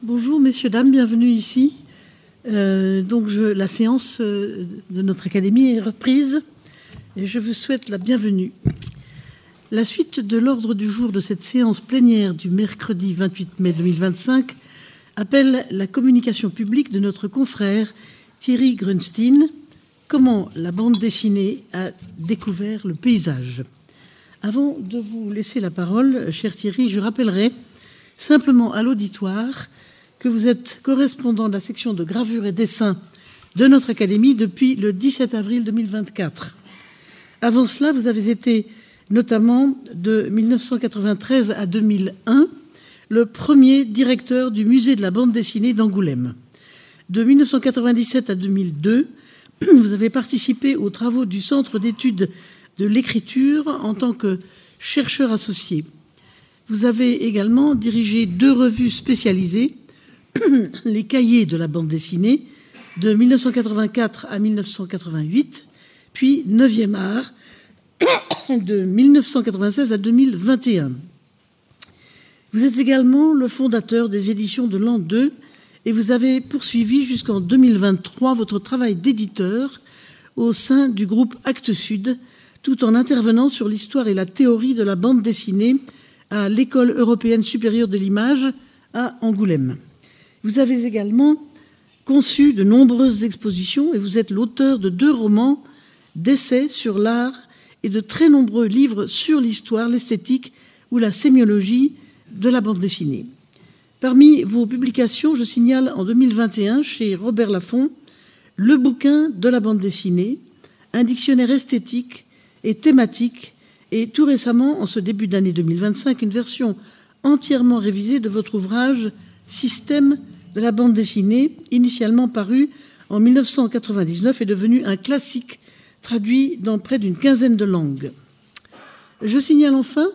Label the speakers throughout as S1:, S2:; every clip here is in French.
S1: Bonjour messieurs, dames, bienvenue ici. La séance de notre académie est reprise et je vous souhaite la bienvenue. La suite de l'ordre du jour de cette séance plénière du mercredi 28 mai 2025 appelle la communication publique de notre confrère Thierry Grunstein, comment la bande dessinée a découvert le paysage. Avant de vous laisser la parole, cher Thierry, je rappellerai simplement à l'auditoire que vous êtes correspondant de la section de gravure et dessin de notre académie depuis le 17 avril 2024. Avant cela, vous avez été notamment de 1993 à 2001 le premier directeur du musée de la bande dessinée d'Angoulême. De 1997 à 2002, vous avez participé aux travaux du Centre d'études de l'écriture en tant que chercheur associé. Vous avez également dirigé 2 revues spécialisées, les Cahiers de la bande dessinée, de 1984 à 1988, puis 9e art, de 1996 à 2021. Vous êtes également le fondateur des éditions de l'An 2 et vous avez poursuivi jusqu'en 2023 votre travail d'éditeur au sein du groupe Actes Sud, tout en intervenant sur l'histoire et la théorie de la bande dessinée à l'École européenne supérieure de l'image à Angoulême. Vous avez également conçu de nombreuses expositions et vous êtes l'auteur de 2 romans, d'essais sur l'art et de très nombreux livres sur l'histoire, l'esthétique ou la sémiologie de la bande dessinée. Parmi vos publications, je signale en 2021 chez Robert Laffont le bouquin de la bande dessinée, un dictionnaire esthétique et thématique, et tout récemment, en ce début d'année 2025, une version entièrement révisée de votre ouvrage « Système de la bande dessinée », initialement paru en 1999 et devenu un classique traduit dans près d'une quinzaine de langues. Je signale enfin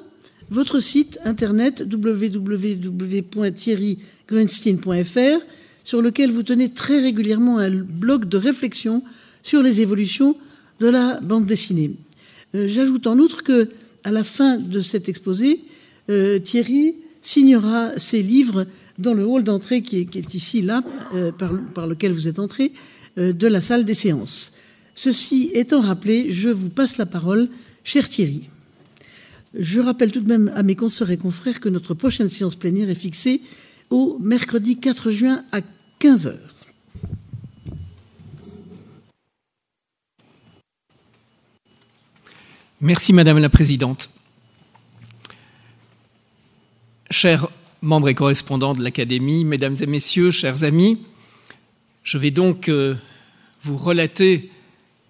S1: votre site internet www.thierrygrunstein.fr sur lequel vous tenez très régulièrement un blog de réflexion sur les évolutions de la bande dessinée. J'ajoute en outre que, à la fin de cet exposé, Thierry signera ses livres dans le hall d'entrée qui est ici, là, par lequel vous êtes entré, de la salle des séances. Ceci étant rappelé, je vous passe la parole, cher Thierry. Je rappelle tout de même à mes consoeurs et confrères que notre prochaine séance plénière est fixée au mercredi 4 juin à 15h.
S2: Merci Madame la Présidente. Chers membres et correspondants de l'Académie, Mesdames et Messieurs, chers amis, je vais donc vous relater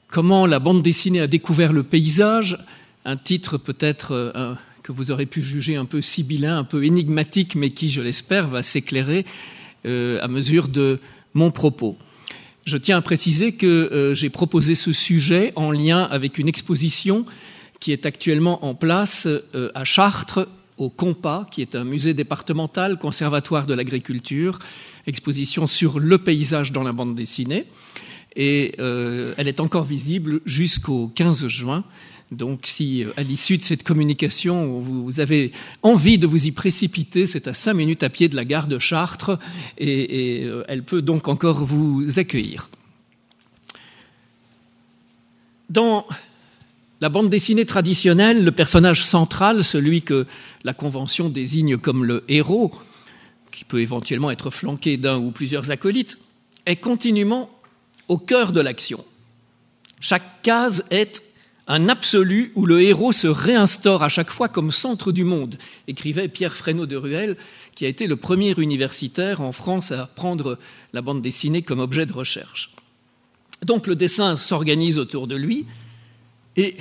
S2: comment la bande dessinée a découvert le paysage, un titre peut-être que vous aurez pu juger un peu sibyllin, un peu énigmatique, mais qui, je l'espère, va s'éclairer à mesure de mon propos. Je tiens à préciser que j'ai proposé ce sujet en lien avec une exposition qui est actuellement en place à Chartres, au Compas, qui est un musée départemental, conservatoire de l'agriculture, exposition sur le paysage dans la bande dessinée. Et elle est encore visible jusqu'au 15 juin. Donc si à l'issue de cette communication, vous avez envie de vous y précipiter, c'est à 5 minutes à pied de la gare de Chartres et elle peut donc encore vous accueillir. Dans la bande dessinée traditionnelle, le personnage central, celui que la convention désigne comme le héros, qui peut éventuellement être flanqué d'un ou plusieurs acolytes, est continuellement au cœur de l'action. Chaque case est un absolu où le héros se réinstaure à chaque fois comme centre du monde, écrivait Pierre Fresneau de Ruel, qui a été le premier universitaire en France à prendre la bande dessinée comme objet de recherche. Donc le dessin s'organise autour de lui et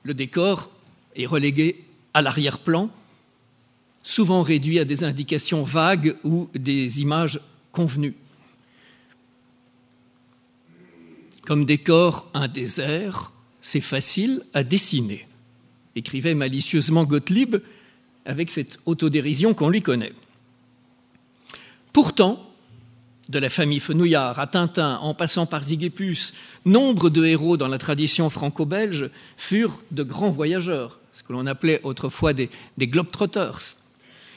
S2: le décor est relégué à l'arrière-plan, souvent réduit à des indications vagues ou des images convenues. Comme décor, un désert, c'est facile à dessiner, écrivait malicieusement Gottlieb avec cette autodérision qu'on lui connaît. Pourtant, de la famille Fenouillard à Tintin, en passant par Ziguépus, nombre de héros dans la tradition franco-belge furent de grands voyageurs, ce que l'on appelait autrefois des globetrotters.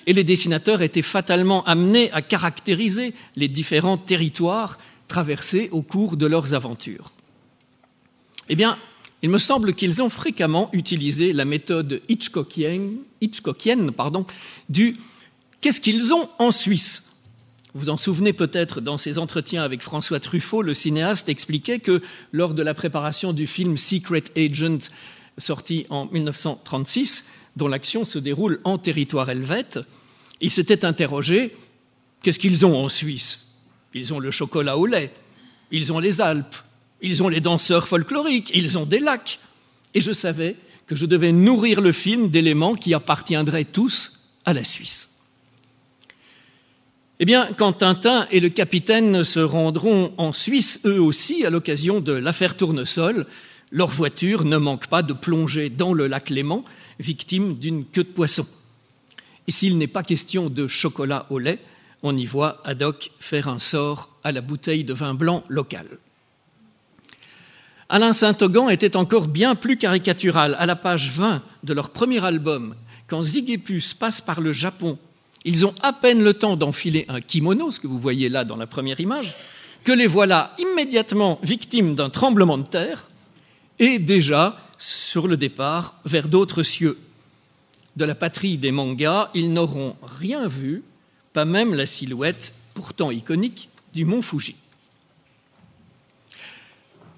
S2: et les dessinateurs étaient fatalement amenés à caractériser les différents territoires traversés au cours de leurs aventures. Eh bien, il me semble qu'ils ont fréquemment utilisé la méthode hitchcockienne du « qu'est-ce qu'ils ont en Suisse ?» Vous vous en souvenez peut-être, dans ses entretiens avec François Truffaut, le cinéaste expliquait que lors de la préparation du film Secret Agent, sorti en 1936, dont l'action se déroule en territoire helvète, il s'était interrogé « qu'est-ce qu'ils ont en Suisse ? Ils ont le chocolat au lait, ils ont les Alpes, ils ont les danseurs folkloriques, ils ont des lacs. » Et je savais que je devais nourrir le film d'éléments qui appartiendraient tous à la Suisse. Eh bien, quand Tintin et le capitaine se rendront en Suisse, eux aussi, à l'occasion de l'affaire Tournesol, leur voiture ne manque pas de plonger dans le lac Léman, victime d'une queue de poisson. Et s'il n'est pas question de chocolat au lait, on y voit Haddock faire un sort à la bouteille de vin blanc local. Alain Saint-Augan était encore bien plus caricatural. À la page 20 de leur premier album, quand Zig et Puce passent par le Japon, ils ont à peine le temps d'enfiler un kimono, ce que vous voyez là dans la première image, que les voilà immédiatement victimes d'un tremblement de terre et déjà sur le départ vers d'autres cieux. De la patrie des mangas, ils n'auront rien vu, pas même la silhouette, pourtant iconique, du mont Fuji.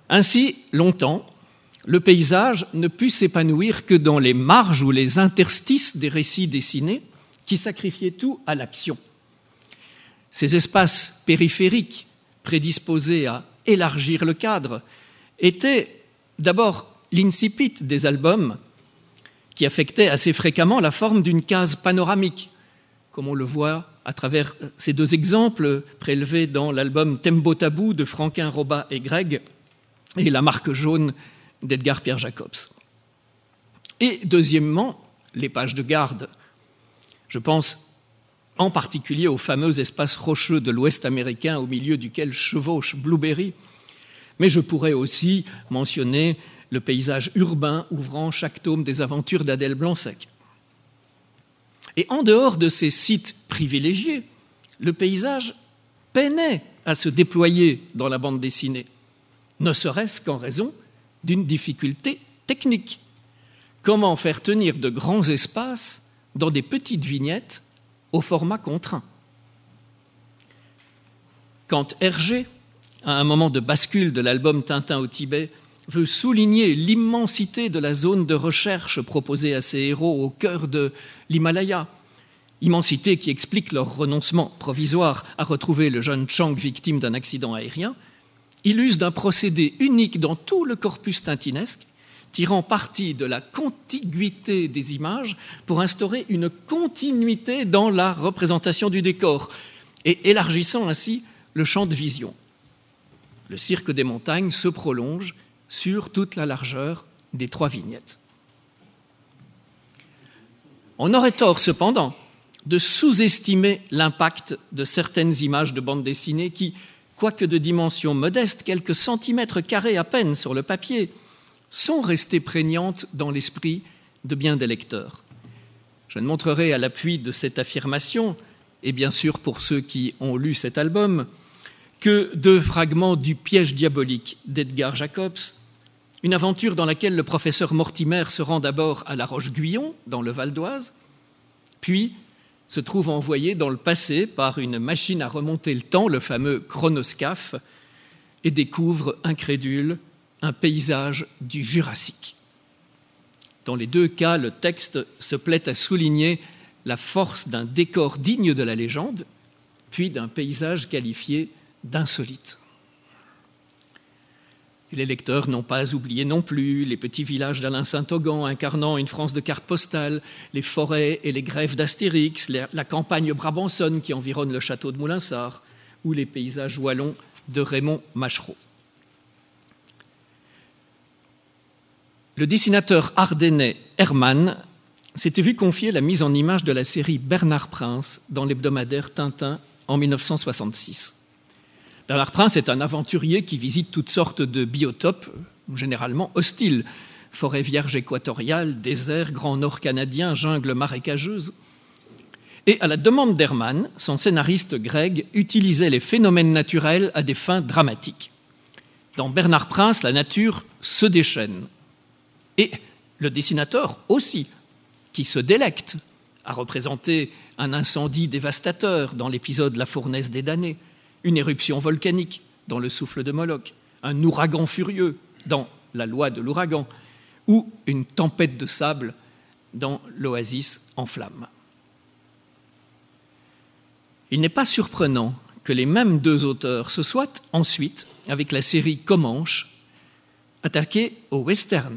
S2: Ainsi, longtemps, le paysage ne put s'épanouir que dans les marges ou les interstices des récits dessinés qui sacrifiaient tout à l'action. Ces espaces périphériques, prédisposés à élargir le cadre, étaient d'abord l'incipit des albums qui affectaient assez fréquemment la forme d'une case panoramique, comme on le voit à travers ces deux exemples prélevés dans l'album Tembo Tabou de Franquin, Robat et Greg et La marque jaune d'Edgar Pierre Jacobs. Et deuxièmement, les pages de garde. Je pense en particulier au fameux espace rocheux de l'Ouest américain au milieu duquel chevauche Blueberry, mais je pourrais aussi mentionner le paysage urbain ouvrant chaque tome des aventures d'Adèle Blanc-Sec. Et en dehors de ces sites privilégiés, le paysage peinait à se déployer dans la bande dessinée, ne serait-ce qu'en raison d'une difficulté technique. Comment faire tenir de grands espaces dans des petites vignettes au format contraint? Quand Hergé, à un moment de bascule de l'album Tintin au Tibet, veut souligner l'immensité de la zone de recherche proposée à ses héros au cœur de l'Himalaya, immensité qui explique leur renoncement provisoire à retrouver le jeune Chang victime d'un accident aérien, il use d'un procédé unique dans tout le corpus tintinesque, tirant parti de la contiguïté des images pour instaurer une continuité dans la représentation du décor et élargissant ainsi le champ de vision. Le cirque des montagnes se prolonge sur toute la largeur des 3 vignettes. On aurait tort cependant de sous-estimer l'impact de certaines images de bande dessinée qui, quoique de dimension modeste, quelques centimètres carrés à peine sur le papier, sont restées prégnantes dans l'esprit de bien des lecteurs. Je ne montrerai à l'appui de cette affirmation, et bien sûr pour ceux qui ont lu cet album, que 2 fragments du Piège diabolique d'Edgar Jacobs, une aventure dans laquelle le professeur Mortimer se rend d'abord à La Roche-Guyon, dans le Val d'Oise, puis se trouve envoyé dans le passé par une machine à remonter le temps, le fameux chronoscaphe, et découvre, incrédule, un paysage du Jurassique. Dans les 2 cas, le texte se plaît à souligner la force d'un décor digne de la légende, puis d'un paysage qualifié d'insolite. Et les lecteurs n'ont pas oublié non plus les petits villages d'Alain Saint-Augan incarnant une France de cartes postales, les forêts et les grèves d'Astérix, la campagne brabançonne qui environne le château de Moulinsart, ou les paysages wallons de Raymond Machereau. Le dessinateur ardennais Hermann s'était vu confier la mise en image de la série Bernard Prince dans l'hebdomadaire Tintin en 1966. Bernard Prince est un aventurier qui visite toutes sortes de biotopes, généralement hostiles, forêts vierges équatoriales, déserts, Grand Nord canadien, jungle marécageuse. Et à la demande d'Hermann, son scénariste grec utilisait les phénomènes naturels à des fins dramatiques. Dans Bernard Prince, la nature se déchaîne. Et le dessinateur aussi, qui se délecte à représenter un incendie dévastateur dans l'épisode La fournaise des damnés, une éruption volcanique dans Le souffle de Moloch, un ouragan furieux dans La loi de l'ouragan, ou une tempête de sable dans L'oasis en flammes. Il n'est pas surprenant que les mêmes deux auteurs se soient ensuite, avec la série Comanche, attaqués au western.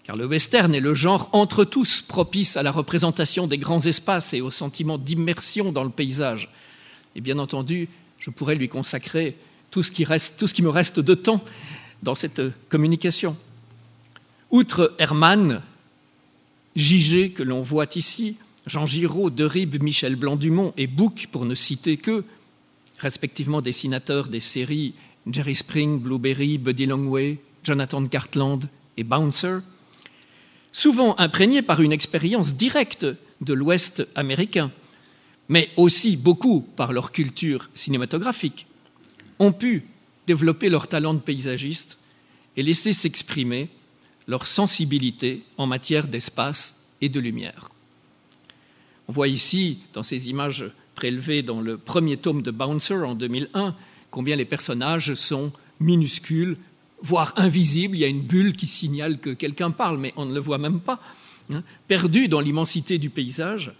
S2: Car le western est le genre entre tous propice à la représentation des grands espaces et au sentiment d'immersion dans le paysage. Et bien entendu, je pourrais lui consacrer tout ce qui me reste de temps dans cette communication. Outre Hermann, Gigé, que l'on voit ici, Jean Giraud, Derrib, Michel Blanc-Dumont et Bouc, pour ne citer qu'eux, respectivement dessinateurs des séries Jerry Spring, Blueberry, Buddy Longway, Jonathan Cartland et Bouncer, souvent imprégnés par une expérience directe de l'Ouest américain, mais aussi beaucoup par leur culture cinématographique, ont pu développer leur talent de paysagiste et laisser s'exprimer leur sensibilité en matière d'espace et de lumière. On voit ici, dans ces images prélevées dans le premier tome de Bouncer en 2001, combien les personnages sont minuscules, voire invisibles. Il y a une bulle qui signale que quelqu'un parle, mais on ne le voit même pas, perdus dans l'immensité du paysage.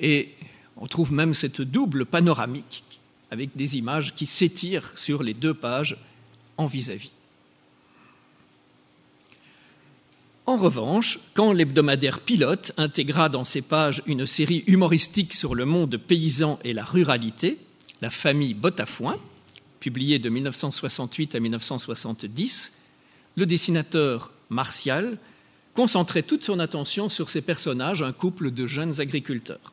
S2: Et on trouve même cette double panoramique avec des images qui s'étirent sur les deux pages en vis-à-vis. En revanche, quand l'hebdomadaire Pilote intégra dans ses pages une série humoristique sur le monde paysan et la ruralité, La famille Botafoin, publiée de 1968 à 1970, le dessinateur Martial concentrait toute son attention sur ses personnages, un couple de jeunes agriculteurs.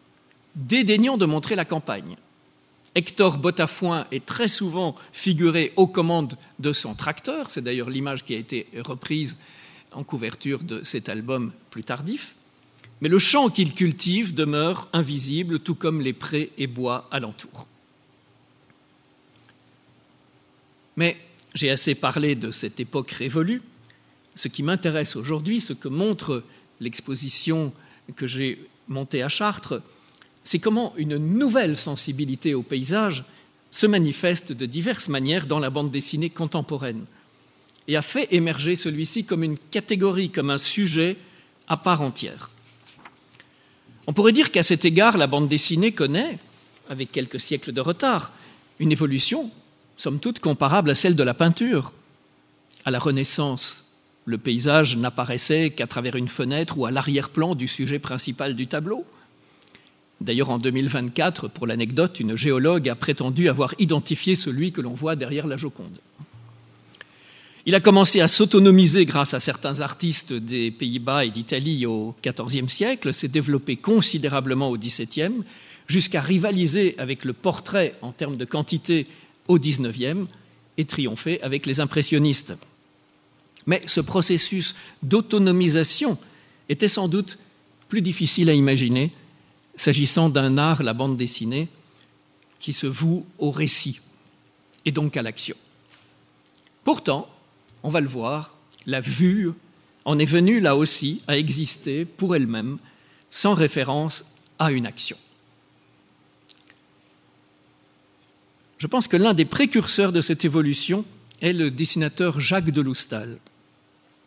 S2: Dédaignant de montrer la campagne, Hector Botafoin est très souvent figuré aux commandes de son tracteur, c'est d'ailleurs l'image qui a été reprise en couverture de cet album plus tardif, mais le champ qu'il cultive demeure invisible, tout comme les prés et bois alentour. Mais j'ai assez parlé de cette époque révolue. Ce qui m'intéresse aujourd'hui, ce que montre l'exposition que j'ai montée à Chartres, c'est comment une nouvelle sensibilité au paysage se manifeste de diverses manières dans la bande dessinée contemporaine et a fait émerger celui-ci comme une catégorie, comme un sujet à part entière. On pourrait dire qu'à cet égard, la bande dessinée connaît, avec quelques siècles de retard, une évolution, somme toute, comparable à celle de la peinture. À la Renaissance, le paysage n'apparaissait qu'à travers une fenêtre ou à l'arrière-plan du sujet principal du tableau. D'ailleurs, en 2024, pour l'anecdote, une géologue a prétendu avoir identifié celui que l'on voit derrière la Joconde. Il a commencé à s'autonomiser grâce à certains artistes des Pays-Bas et d'Italie au XIVe siècle, s'est développé considérablement au XVIIe, jusqu'à rivaliser avec le portrait en termes de quantité au XIXe et triompher avec les impressionnistes. Mais ce processus d'autonomisation était sans doute plus difficile à imaginer s'agissant d'un art, la bande dessinée, qui se voue au récit et donc à l'action. Pourtant, on va le voir, la vue en est venue là aussi à exister pour elle-même, sans référence à une action. Je pense que l'un des précurseurs de cette évolution est le dessinateur Jacques de Loustal.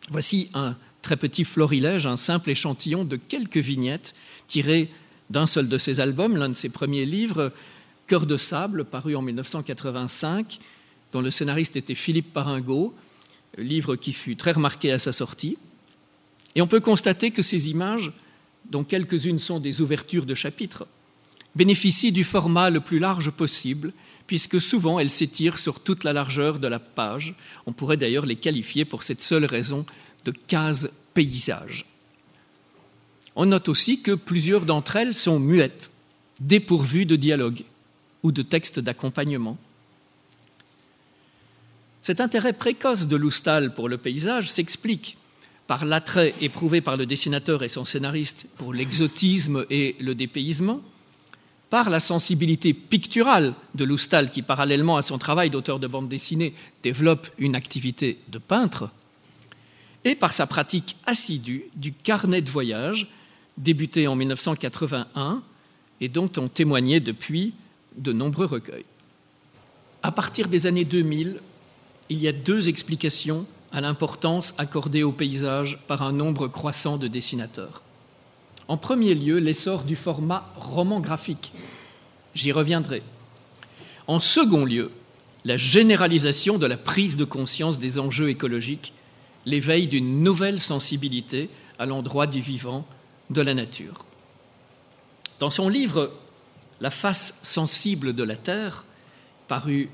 S2: Voici un très petit florilège, un simple échantillon de quelques vignettes tirées d'un seul de ses albums, l'un de ses premiers livres, Cœur de sable, paru en 1985, dont le scénariste était Philippe Paringot, livre qui fut très remarqué à sa sortie. Et on peut constater que ces images, dont quelques-unes sont des ouvertures de chapitres, bénéficient du format le plus large possible, puisque souvent elles s'étirent sur toute la largeur de la page. On pourrait d'ailleurs les qualifier pour cette seule raison de cases paysages. On note aussi que plusieurs d'entre elles sont muettes, dépourvues de dialogue ou de texte d'accompagnement. Cet intérêt précoce de Loustal pour le paysage s'explique par l'attrait éprouvé par le dessinateur et son scénariste pour l'exotisme et le dépaysement, par la sensibilité picturale de Loustal, qui, parallèlement à son travail d'auteur de bande dessinée, développe une activité de peintre, et par sa pratique assidue du carnet de voyage, débuté en 1981 et dont ont témoigné depuis de nombreux recueils. À partir des années 2000, il y a deux explications à l'importance accordée au paysage par un nombre croissant de dessinateurs. En premier lieu, l'essor du format roman graphique. J'y reviendrai. En second lieu, la généralisation de la prise de conscience des enjeux écologiques, l'éveil d'une nouvelle sensibilité à l'endroit du vivant, de la nature. Dans son livre « La face sensible de la Terre », paru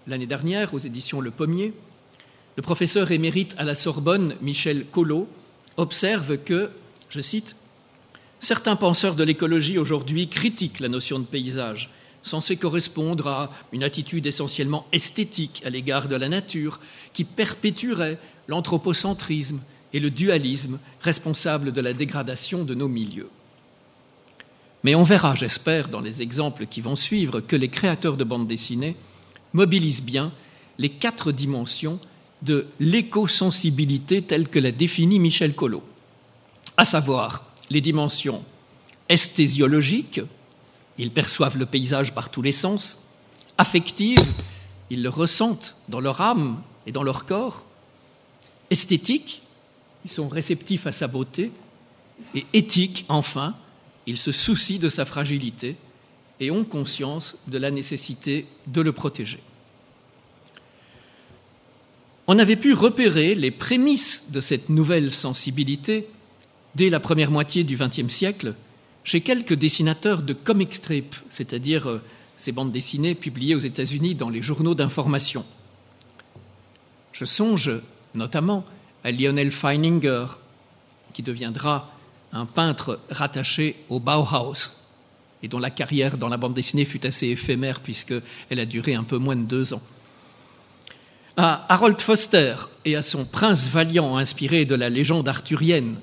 S2: l'année dernière aux éditions Le Pommier, le professeur émérite à la Sorbonne, Michel Collot, observe que, je cite, « Certains penseurs de l'écologie aujourd'hui critiquent la notion de paysage, censée correspondre à une attitude essentiellement esthétique à l'égard de la nature, qui perpétuerait l'anthropocentrisme et le dualisme responsable de la dégradation de nos milieux. » Mais on verra, j'espère, dans les exemples qui vont suivre, que les créateurs de bande dessinée mobilisent bien les 4 dimensions de l'écosensibilité telle que l'a définie Michel Collot, à savoir les dimensions esthésiologiques, ils perçoivent le paysage par tous les sens, affectives, ils le ressentent dans leur âme et dans leur corps, esthétiques, ils sont réceptifs à sa beauté, et éthiques, enfin, ils se soucient de sa fragilité et ont conscience de la nécessité de le protéger. On avait pu repérer les prémices de cette nouvelle sensibilité dès la première moitié du XXe siècle chez quelques dessinateurs de comic strip, c'est-à-dire ces bandes dessinées publiées aux États-Unis dans les journaux d'information. Je songe notamment à Lionel Feininger, qui deviendra un peintre rattaché au Bauhaus et dont la carrière dans la bande dessinée fut assez éphémère puisqu'elle a duré un peu moins de 2 ans. À Harold Foster et à son prince valiant inspiré de la légende arthurienne,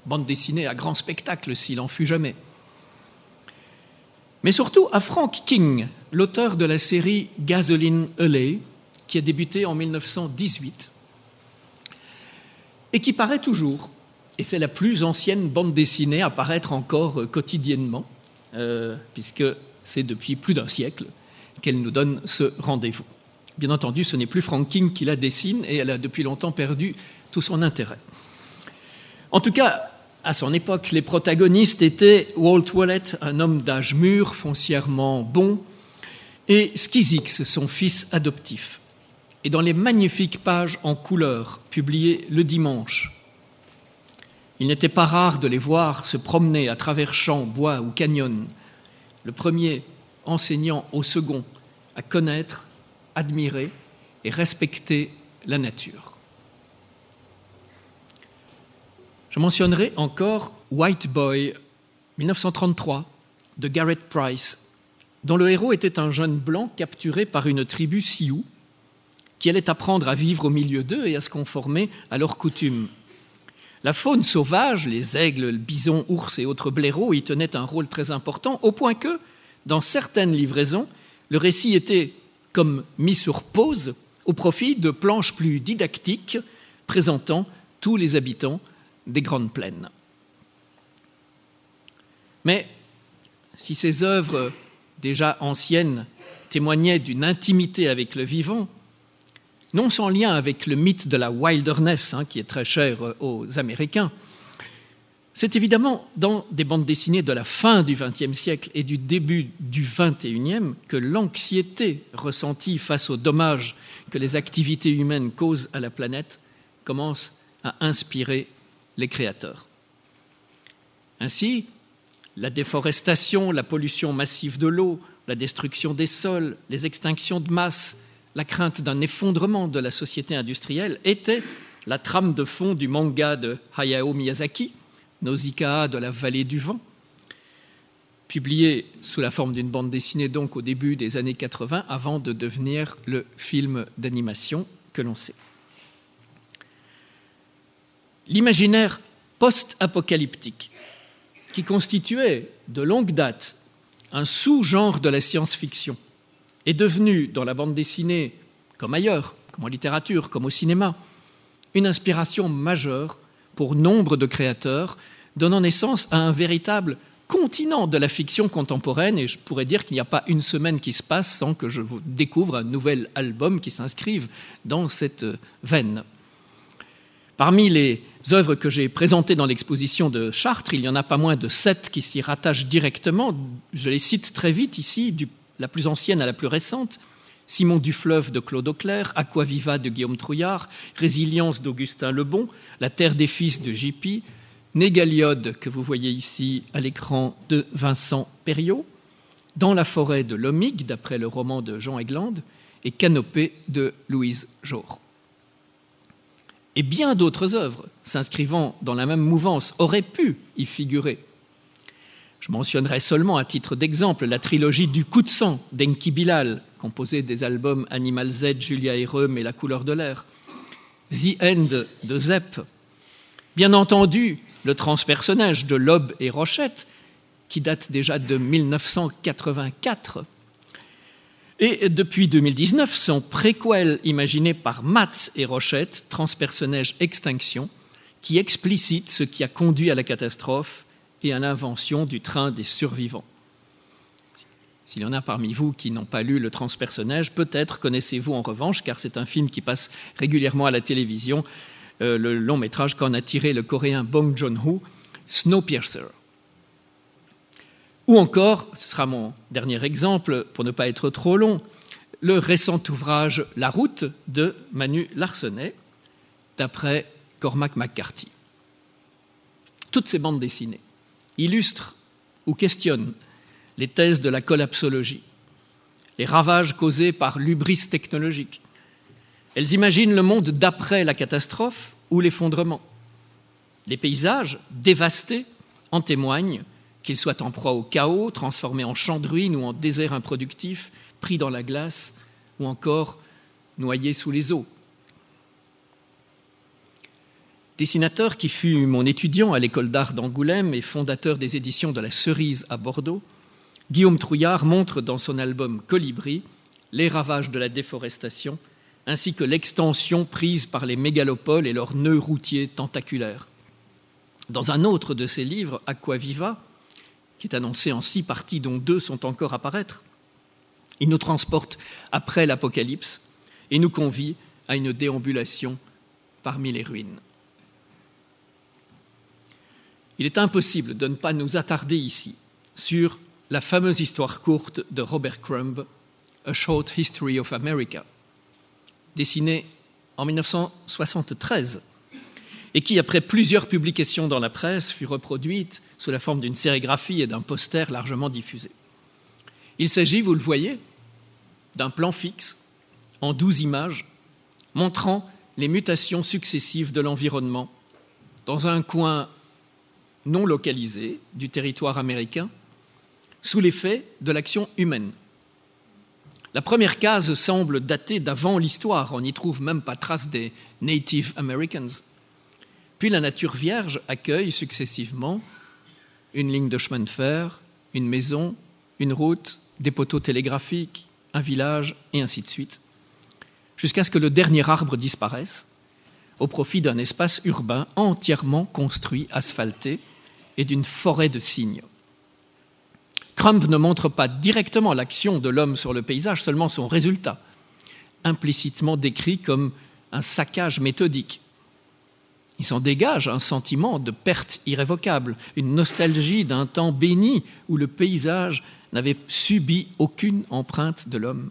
S2: bande dessinée à grand spectacle s'il en fut jamais. Mais surtout à Frank King, l'auteur de la série Gasoline Alley, qui a débuté en 1918 et qui paraît toujours. Et c'est la plus ancienne bande dessinée à paraître encore quotidiennement, puisque c'est depuis plus d'1 siècle qu'elle nous donne ce rendez-vous. Bien entendu, ce n'est plus Frank King qui la dessine et elle a depuis longtemps perdu tout son intérêt. En tout cas, à son époque, les protagonistes étaient Walt Willett, un homme d'âge mûr, foncièrement bon, et Skizix, son fils adoptif. Et dans les magnifiques pages en couleur publiées le dimanche, il n'était pas rare de les voir se promener à travers champs, bois ou canyons, le premier enseignant au second à connaître, admirer et respecter la nature. Je mentionnerai encore White Boy, 1933, de Garrett Price, dont le héros était un jeune blanc capturé par une tribu Sioux qui allait apprendre à vivre au milieu d'eux et à se conformer à leurs coutumes. La faune sauvage, les aigles, le bison, ours et autres blaireaux y tenaient un rôle très important, au point que, dans certaines livraisons, le récit était comme mis sur pause au profit de planches plus didactiques présentant tous les habitants des grandes plaines. Mais si ces œuvres déjà anciennes témoignaient d'une intimité avec le vivant, non sans lien avec le mythe de la wilderness, qui est très cher aux Américains, c'est évidemment dans des bandes dessinées de la fin du XXe siècle et du début du XXIe que l'anxiété ressentie face aux dommages que les activités humaines causent à la planète commence à inspirer les créateurs. Ainsi, la déforestation, la pollution massive de l'eau, la destruction des sols, les extinctions de masse, la crainte d'un effondrement de la société industrielle étaient la trame de fond du manga de Hayao Miyazaki, Nausicaa de la vallée du vent, publié sous la forme d'une bande dessinée donc au début des années 80 avant de devenir le film d'animation que l'on sait. l'imaginaire post-apocalyptique, qui constituait de longue date un sous-genre de la science-fiction, est devenu, dans la bande dessinée, comme ailleurs, comme en littérature, comme au cinéma, une inspiration majeure pour nombre de créateurs, donnant naissance à un véritable continent de la fiction contemporaine, et je pourrais dire qu'il n'y a pas une semaine qui se passe sans que je vous découvre un nouvel album qui s'inscrive dans cette veine. Parmi les œuvres que j'ai présentées dans l'exposition de Chartres, il n'y en a pas moins de 7 qui s'y rattachent directement. Je les cite très vite ici, la plus ancienne à la plus récente: Simon du Fleuve de Claude Auclair, Aquaviva de Guillaume Trouillard, Résilience d'Augustin Lebon, La Terre des Fils de J.P., Négaliode, que vous voyez ici à l'écran, de Vincent Perriot, Dans la forêt de Lomig, d'après le roman de Jean Egland, et Canopée de Louise Jaure. Et bien d'autres œuvres s'inscrivant dans la même mouvance auraient pu y figurer. Je mentionnerai seulement à titre d'exemple la trilogie du coup de sang d'Enki Bilal, composée des albums Animal Z, Julia et Röhm et La couleur de l'air, The End de Zepp, bien entendu le transpersonnage de Loeb et Rochette, qui date déjà de 1984, et depuis 2019, son préquel imaginé par Matz et Rochette, Transpersonnage Extinction, qui explicite ce qui a conduit à la catastrophe et à l'invention du train des survivants. S'il y en a parmi vous qui n'ont pas lu le Transpersonnage, peut-être connaissez-vous en revanche, car c'est un film qui passe régulièrement à la télévision, le long métrage qu'en a tiré le coréen Bong Joon-ho, Snowpiercer. Ou encore, ce sera mon dernier exemple pour ne pas être trop long, le récent ouvrage La Route de Manu Larsenet, d'après Cormac McCarthy. Toutes ces bandes dessinées illustrent ou questionnent les thèses de la collapsologie, les ravages causés par l'hubris technologique. Elles imaginent le monde d'après la catastrophe ou l'effondrement. Les paysages dévastés en témoignent, qu'ils soient en proie au chaos, transformés en champs de ruines ou en désert improductif, pris dans la glace ou encore noyés sous les eaux. Dessinateur qui fut mon étudiant à l'école d'art d'Angoulême et fondateur des éditions de la Cerise à Bordeaux, Guillaume Trouillard montre dans son album Colibri les ravages de la déforestation ainsi que l'extension prise par les mégalopoles et leurs nœuds routiers tentaculaires. Dans un autre de ses livres, Aquaviva, qui est annoncé en 6 parties dont 2 sont encore à paraître, il nous transporte après l'apocalypse et nous convie à une déambulation parmi les ruines. Il est impossible de ne pas nous attarder ici sur la fameuse histoire courte de Robert Crumb, A Short History of America, dessinée en 1973 et qui, après plusieurs publications dans la presse, fut reproduite sous la forme d'une sérigraphie et d'un poster largement diffusé. Il s'agit, vous le voyez, d'un plan fixe en 12 images montrant les mutations successives de l'environnement dans un coin non localisé du territoire américain sous l'effet de l'action humaine. La première case semble dater d'avant l'histoire, on n'y trouve même pas trace des Native Americans. Puis la nature vierge accueille successivement une ligne de chemin de fer, une maison, une route, des poteaux télégraphiques, un village, et ainsi de suite, jusqu'à ce que le dernier arbre disparaisse au profit d'un espace urbain entièrement construit, asphalté, et d'une forêt de cygnes. Crumb ne montre pas directement l'action de l'homme sur le paysage, seulement son résultat, implicitement décrit comme un saccage méthodique. Il s'en dégage un sentiment de perte irrévocable, une nostalgie d'un temps béni où le paysage n'avait subi aucune empreinte de l'homme.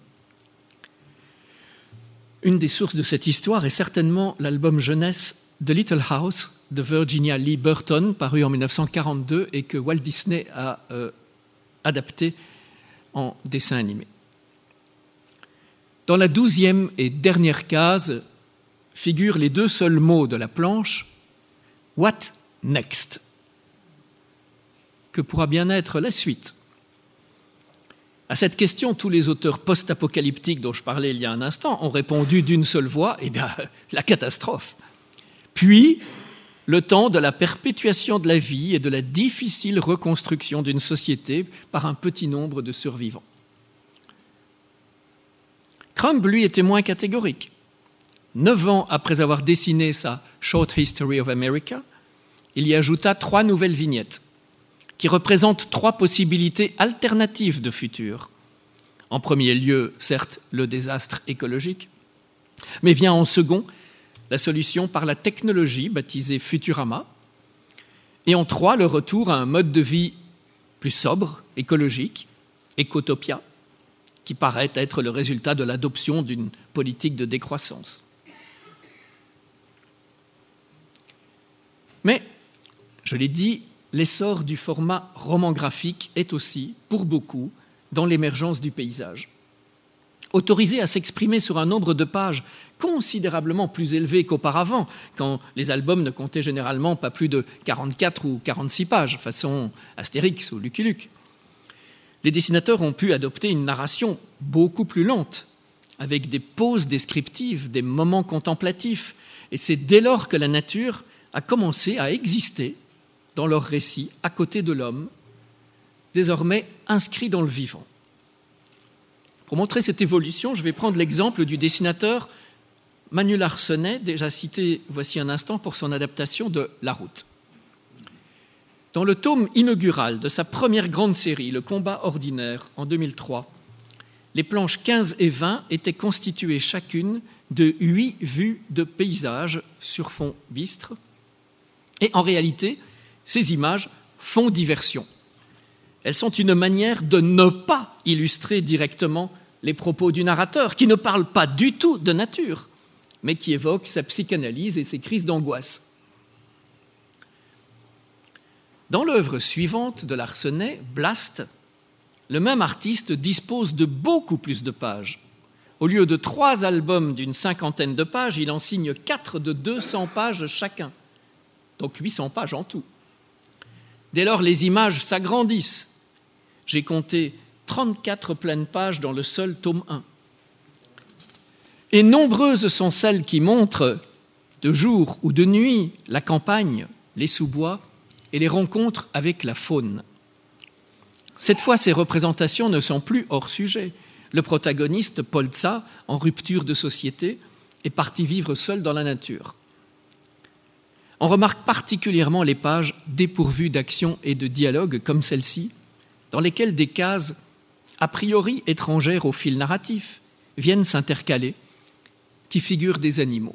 S2: Une des sources de cette histoire est certainement l'album jeunesse The Little House de Virginia Lee Burton, paru en 1942 et que Walt Disney a adapté en dessin animé. Dans la 12e et dernière case figurent les 2 seuls mots de la planche « What next ?» que pourra bien être la suite. À cette question, tous les auteurs post-apocalyptiques dont je parlais il y a un instant ont répondu d'une seule voix, eh bien, la catastrophe. Puis, le temps de la perpétuation de la vie et de la difficile reconstruction d'une société par un petit nombre de survivants. Crumb, lui, était moins catégorique. 9 ans après avoir dessiné sa Short History of America, il y ajouta 3 nouvelles vignettes qui représentent 3 possibilités alternatives de futur. En premier lieu, certes, le désastre écologique, mais vient en second la solution par la technologie baptisée Futurama, et en 3, le retour à un mode de vie plus sobre, écologique, Ecotopia, qui paraît être le résultat de l'adoption d'une politique de décroissance. Mais, je l'ai dit, l'essor du format roman graphique est aussi, pour beaucoup, dans l'émergence du paysage. Autorisé à s'exprimer sur un nombre de pages considérablement plus élevé qu'auparavant, quand les albums ne comptaient généralement pas plus de 44 ou 46 pages, façon Astérix ou Lucky Luke. Les dessinateurs ont pu adopter une narration beaucoup plus lente, avec des pauses descriptives, des moments contemplatifs, et c'est dès lors que la nature a commencé à exister dans leur récit à côté de l'homme, désormais inscrit dans le vivant. Pour montrer cette évolution, je vais prendre l'exemple du dessinateur Manu Larsonnet, déjà cité voici un instant pour son adaptation de La Route. Dans le tome inaugural de sa première grande série, Le Combat ordinaire, en 2003, les planches 15 et 20 étaient constituées chacune de 8 vues de paysages sur fond bistre. Et en réalité, ces images font diversion. Elles sont une manière de ne pas illustrer directement les propos du narrateur, qui ne parle pas du tout de nature, mais qui évoque sa psychanalyse et ses crises d'angoisse. Dans l'œuvre suivante de Larsonnet, Blast, le même artiste dispose de beaucoup plus de pages. Au lieu de 3 albums d'une 50aine de pages, il en signe 4 de 200 pages chacun, donc 800 pages en tout. Dès lors, les images s'agrandissent. J'ai compté 34 pleines pages dans le seul tome 1. Et nombreuses sont celles qui montrent, de jour ou de nuit, la campagne, les sous-bois et les rencontres avec la faune. Cette fois, ces représentations ne sont plus hors sujet. Le protagoniste, Polza, en rupture de société, est parti vivre seul dans la nature. On remarque particulièrement les pages dépourvues d'action et de dialogue, comme celle-ci, dans lesquelles des cases a priori étrangères au fil narratif viennent s'intercaler, qui figurent des animaux.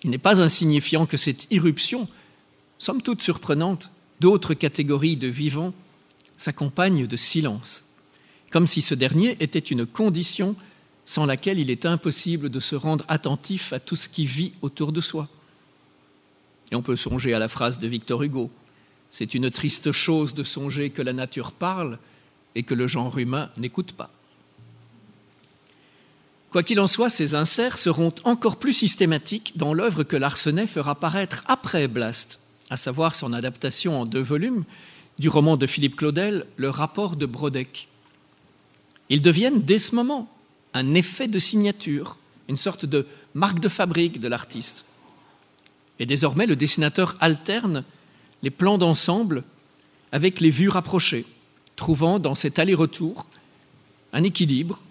S2: Il n'est pas insignifiant que cette irruption, somme toute surprenante, d'autres catégories de vivants s'accompagne de silence, comme si ce dernier était une condition sans laquelle il est impossible de se rendre attentif à tout ce qui vit autour de soi. Et on peut songer à la phrase de Victor Hugo, « C'est une triste chose de songer que la nature parle et que le genre humain n'écoute pas ». Quoi qu'il en soit, ces inserts seront encore plus systématiques dans l'œuvre que Larsonnet fera paraître après Blast, à savoir son adaptation en 2 volumes du roman de Philippe Claudel, Le rapport de Brodeck. Ils deviennent dès ce moment un effet de signature, une sorte de marque de fabrique de l'artiste. Et désormais, le dessinateur alterne les plans d'ensemble avec les vues rapprochées, trouvant dans cet aller-retour un équilibre,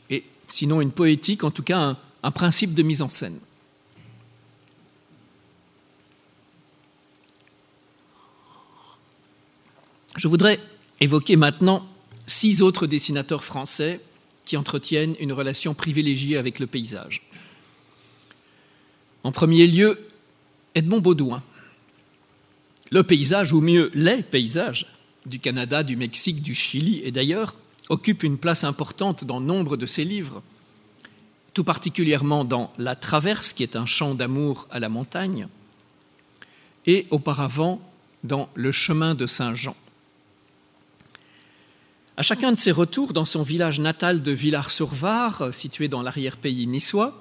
S2: et sinon une poétique, en tout cas un principe de mise en scène. Je voudrais évoquer maintenant 6 autres dessinateurs français qui entretiennent une relation privilégiée avec le paysage. En premier lieu, Edmond Baudouin. Le paysage, ou mieux les paysages, du Canada, du Mexique, du Chili et d'ailleurs, occupe une place importante dans nombre de ses livres, tout particulièrement dans La Traverse, qui est un chant d'amour à la montagne, et auparavant dans Le chemin de Saint-Jean. À chacun de ses retours dans son village natal de Villars-sur-Var, situé dans l'arrière-pays niçois,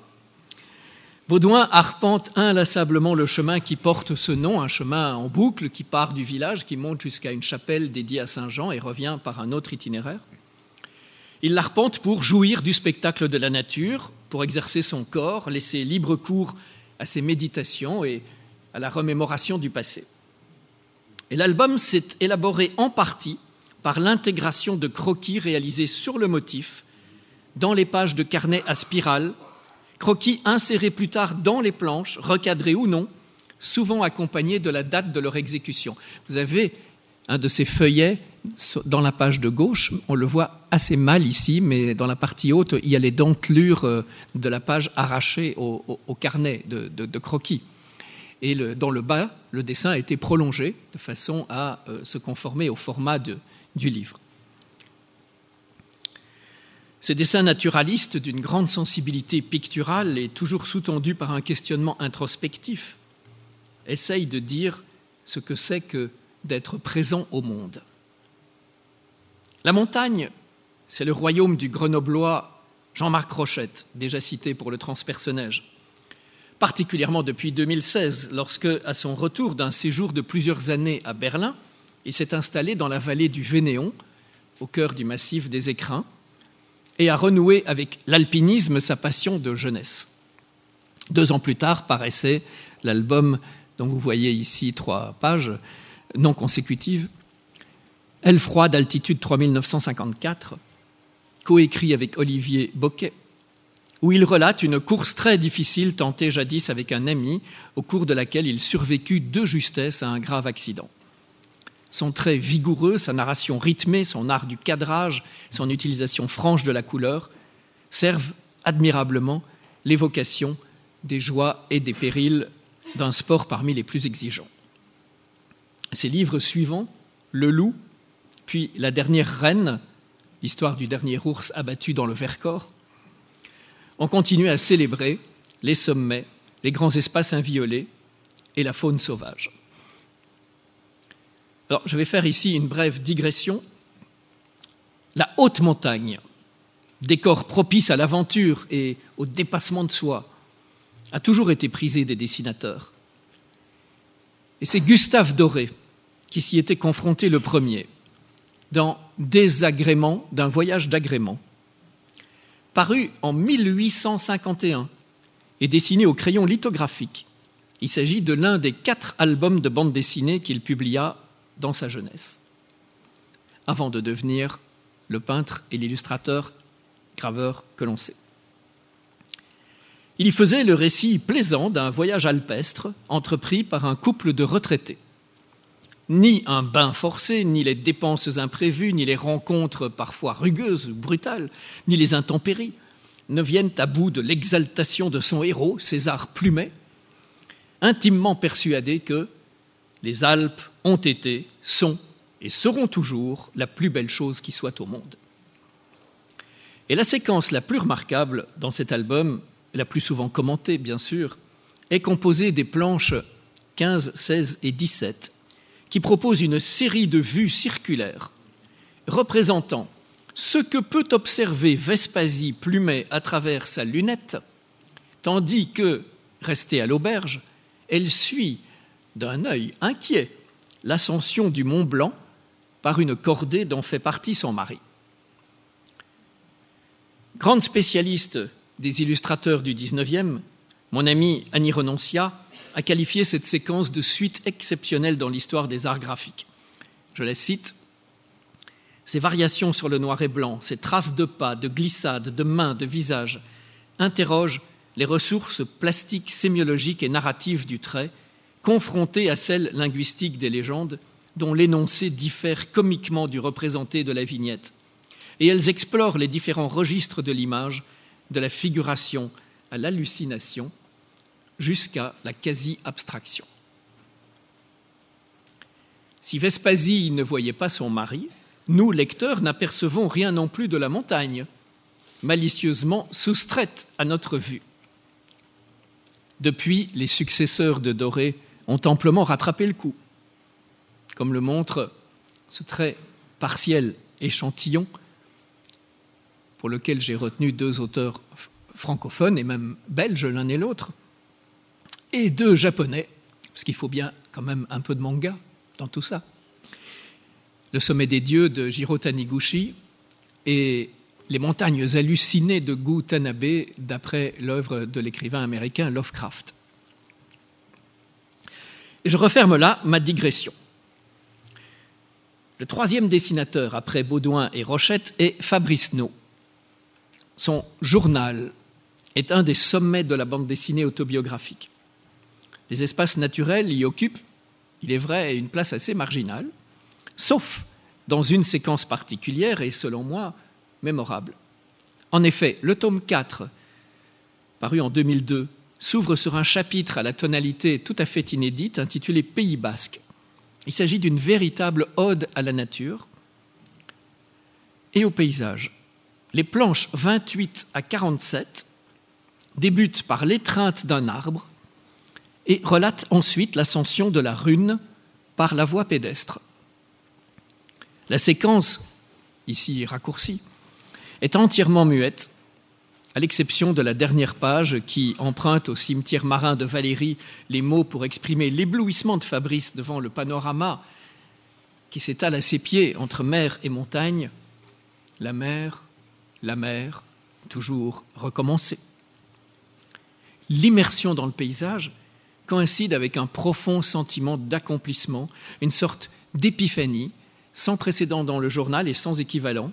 S2: Baudouin arpente inlassablement le chemin qui porte ce nom, un chemin en boucle qui part du village, qui monte jusqu'à une chapelle dédiée à Saint-Jean et revient par un autre itinéraire. Il l'arpente pour jouir du spectacle de la nature, pour exercer son corps, laisser libre cours à ses méditations et à la remémoration du passé. Et l'album s'est élaboré en partie par l'intégration de croquis réalisés sur le motif dans les pages de carnet à spirale, croquis insérés plus tard dans les planches, recadrés ou non, souvent accompagnés de la date de leur exécution. Vous avez un de ces feuillets dans la page de gauche, on le voit assez mal ici, mais dans la partie haute, il y a les dentelures de la page arrachées au carnet de croquis. Et dans le bas, le dessin a été prolongé de façon à se conformer au format du livre. Ces dessins naturalistes d'une grande sensibilité picturale et toujours sous-tendus par un questionnement introspectif essayent de dire ce que c'est que d'être présent au monde. La montagne, c'est le royaume du Grenoblois Jean-Marc Rochette, déjà cité pour le transpersonnage, particulièrement depuis 2016, lorsque, à son retour d'un séjour de plusieurs années à Berlin, il s'est installé dans la vallée du Vénéon, au cœur du massif des Écrins, et a renoué avec l'alpinisme sa passion de jeunesse. 2 ans plus tard paraissait l'album dont vous voyez ici 3 pages non consécutives, Aile froide, altitude 3954, coécrit avec Olivier Bocquet, où il relate une course très difficile tentée jadis avec un ami, au cours de laquelle il survécut de justesse à un grave accident. Son trait vigoureux, sa narration rythmée, son art du cadrage, son utilisation franche de la couleur servent admirablement l'évocation des joies et des périls d'un sport parmi les plus exigeants. Ses livres suivants, Le Loup, puis La dernière reine, l'histoire du dernier ours abattu dans le Vercors, ont continué à célébrer les sommets, les grands espaces inviolés et la faune sauvage. Alors, je vais faire ici une brève digression. La haute montagne, décor propice à l'aventure et au dépassement de soi, a toujours été prisée des dessinateurs. Et c'est Gustave Doré qui s'y était confronté le premier, dans Désagrément d'un voyage d'agrément, paru en 1851 et dessiné au crayon lithographique. Il s'agit de l'un des 4 albums de bande dessinée qu'il publia dans sa jeunesse, avant de devenir le peintre et l'illustrateur graveur que l'on sait. Il y faisait le récit plaisant d'un voyage alpestre entrepris par un couple de retraités. Ni un bain forcé, ni les dépenses imprévues, ni les rencontres parfois rugueuses ou brutales, ni les intempéries ne viennent à bout de l'exaltation de son héros, César Plumet, intimement persuadé que les Alpes ont été, sont et seront toujours la plus belle chose qui soit au monde. Et la séquence la plus remarquable dans cet album, la plus souvent commentée bien sûr, est composée des planches 15, 16 et 17, qui propose une série de vues circulaires représentant ce que peut observer Vespasien Plumet à travers sa lunette, tandis que, restée à l'auberge, elle suit d'un œil inquiet l'ascension du Mont Blanc par une cordée dont fait partie son mari. Grande spécialiste des illustrateurs du XIXe, mon amie Annie Renoncia a qualifié cette séquence de suite exceptionnelle dans l'histoire des arts graphiques. Je la cite. « Ces variations sur le noir et blanc, ces traces de pas, de glissades, de mains, de visages, interrogent les ressources plastiques, sémiologiques et narratives du trait, confrontées à celles linguistiques des légendes, dont l'énoncé diffère comiquement du représenté de la vignette. Et elles explorent les différents registres de l'image, de la figuration à l'hallucination, jusqu'à la quasi-abstraction. Si Vespasien ne voyait pas son mari, nous, lecteurs, n'apercevons rien non plus de la montagne, malicieusement soustraite à notre vue. Depuis, les successeurs de Doré ont amplement rattrapé le coup, comme le montre ce très partiel échantillon pour lequel j'ai retenu 2 auteurs francophones et même belges l'un et l'autre, et 2 japonais, parce qu'il faut bien quand même un peu de manga dans tout ça. Le sommet des dieux de Jiro Taniguchi et les montagnes hallucinées de Gu Tanabe, d'après l'œuvre de l'écrivain américain Lovecraft. Et je referme là ma digression. Le troisième dessinateur après Baudouin et Rochette est Fabrice Naud. Son journal est un des sommets de la bande dessinée autobiographique. Les espaces naturels y occupent, il est vrai, une place assez marginale, sauf dans une séquence particulière et, selon moi, mémorable. En effet, le tome 4, paru en 2002, s'ouvre sur un chapitre à la tonalité tout à fait inédite intitulé « Pays basque ». Il s'agit d'une véritable ode à la nature et au paysage. Les planches 28 à 47 débutent par l'étreinte d'un arbre et relatent ensuite l'ascension de la Rune par la voie pédestre. La séquence, ici raccourcie, est entièrement muette, à l'exception de la dernière page qui emprunte au cimetière marin de Valérie les mots pour exprimer l'éblouissement de Fabrice devant le panorama qui s'étale à ses pieds entre mer et montagne. La mer, toujours recommencer. L'immersion dans le paysage coïncide avec un profond sentiment d'accomplissement, une sorte d'épiphanie sans précédent dans le journal et sans équivalent.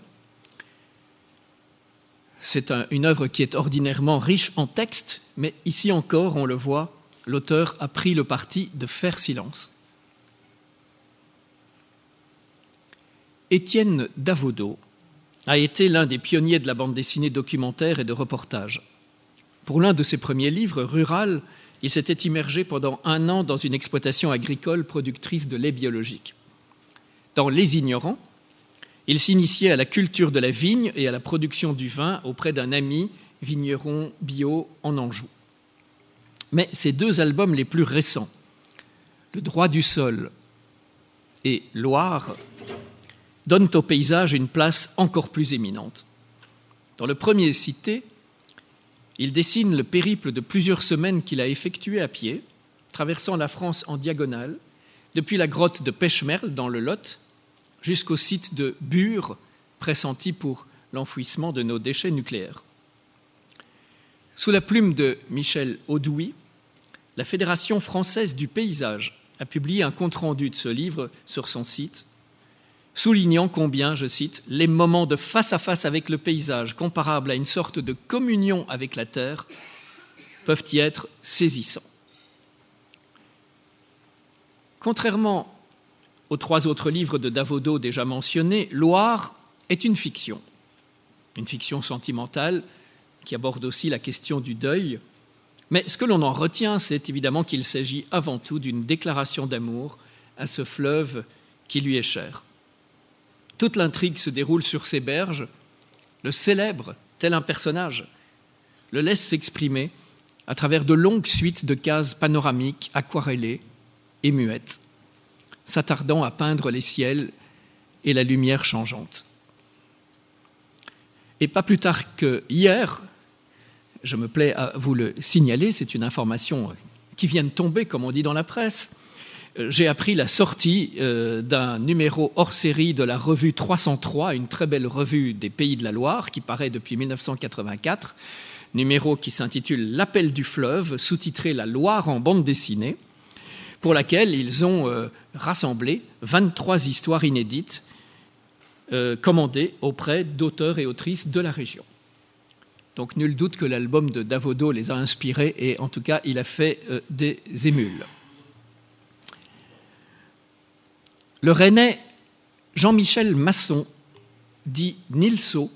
S2: C'est une œuvre qui est ordinairement riche en texte, mais ici encore, on le voit, l'auteur a pris le parti de faire silence. Étienne Davodo a été l'un des pionniers de la bande dessinée documentaire et de reportage. Pour l'un de ses premiers livres, Rural, il s'était immergé pendant 1 an dans une exploitation agricole productrice de lait biologique. Dans Les Ignorants, il s'initiait à la culture de la vigne et à la production du vin auprès d'un ami vigneron bio en Anjou. Mais ces 2 albums les plus récents, Le droit du sol et Loire, donnent au paysage une place encore plus éminente. Dans le premier cité, il dessine le périple de plusieurs semaines qu'il a effectué à pied, traversant la France en diagonale, depuis la grotte de Pêchemerle dans le Lot, jusqu'au site de Bure, pressenti pour l'enfouissement de nos déchets nucléaires. Sous la plume de Michel Audouy, la Fédération française du paysage a publié un compte-rendu de ce livre sur son site, soulignant combien, je cite, « les moments de face-à-face avec le paysage, comparables à une sorte de communion avec la terre, peuvent y être saisissants ». Contrairement aux 3 autres livres de Davodo déjà mentionnés, Loire est une fiction sentimentale qui aborde aussi la question du deuil. Mais ce que l'on en retient, c'est évidemment qu'il s'agit avant tout d'une déclaration d'amour à ce fleuve qui lui est cher. Toute l'intrigue se déroule sur ses berges. Le célèbre, tel un personnage, le laisse s'exprimer à travers de longues suites de cases panoramiques, aquarellées et muettes, s'attardant à peindre les ciels et la lumière changeante. Et pas plus tard que hier, je me plais à vous le signaler, c'est une information qui vient de tomber, comme on dit dans la presse, j'ai appris la sortie d'un numéro hors-série de la revue 303, une très belle revue des Pays de la Loire, qui paraît depuis 1984, numéro qui s'intitule « L'appel du fleuve », sous-titré « La Loire en bande dessinée », pour laquelle ils ont rassemblé 23 histoires inédites commandées auprès d'auteurs et autrices de la région. Donc nul doute que l'album de Davodo les a inspirés et en tout cas il a fait des émules. Le Rennais Jean-Michel Masson, dit Nilso,